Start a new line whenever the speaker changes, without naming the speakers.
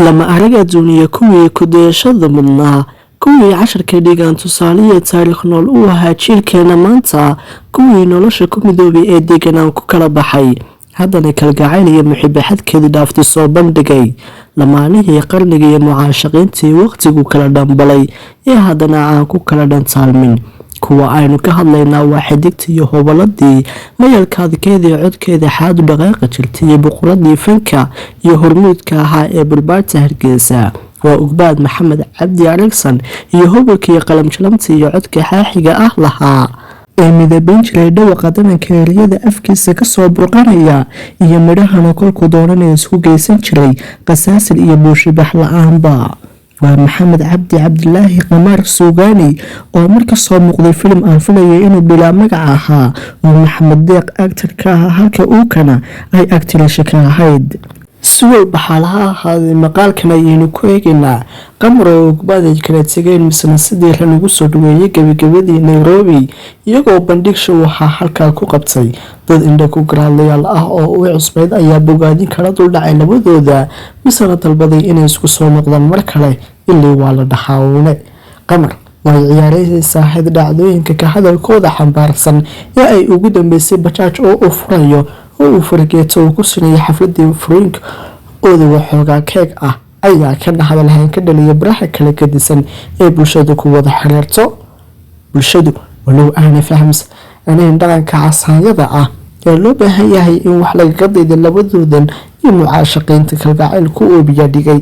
lama araga adduuniya kuwii ku dayashada mudnaa kuwii casharka dhigaan tusaaliya taariikh nool u ahaa jiilkeena maanta kuwii nolosha ku midoobay ee deeganaan ku kala baxay haddana kalgacayl iyo muxibaxadkeedii dhaafti soo bandhigay lamaanihii qarniga iyo mucaashaqiintii waqtigu kala dhambalay ee haddana aan ku kala dhantaalmin kuwa aynu ka hadlaynaa waa xidigta iyo hobaladii mayalka adkeedii codkeeda xaadu dhaqaaqa jirtay iyo boqoradii fanka iyo hormuudka ahaa ee barbaarta hargeysa waa ugbaad maxamed cabdi aragsan iyo hobalkii qalamjalamta iyo codka xaaxiga ah lahaa ee midabayn jiray dhawaqa dadanka eriyada afkiisa kasoo burqanaya iyo midhahana kolku doonanaya isku geysan jiray qasaasil iyo buushibax la-aanba waa maxamed cabdi cabdilaahi qamaar suugaani oo markasoo muuqday filim aan filayay inuu bilaa magaca ahaa oo maxamed deeq actar ka ahaa halka uukana ay actirisha ka ahayd si walba xaalaha ahaaday maqaalkan ayaynu ku eegaynaa qamar oo ugbaad ay kala tegeen misna sidii lanagu soo dhaweeyay gebagabadii nairobi iyagoo bandhig show waxaa halkaa ku qabtay dad indha ku garaadlayaal ah oo u cusbayd ayaa bogaadin kala duldhacay labadooda misna dalbaday inay isku soo noqdaan mar kale ilii waa la dhaxaawne qamar way ciyaaraysaa ahayd dhacdooyinka ka hadalkooda xambaarsan ee ay ugu dambeysay bajaaj oo uu furayo oo uu fargeeto uu ku sinayay xafladii furooyinka ooda waxoogaa keeg ah ayaa ka dhahda lahayn ka dhaliya baraha kala gadisan ee bulshadu ku wada xiriirto bulshadu walow aana fahamsanayn dhaqanka casaanyada ah ee loo baahan yahay in wax lagaga dayda labadoodan iyo mucaashaqiinta kalgacayl ku oobiya dhigay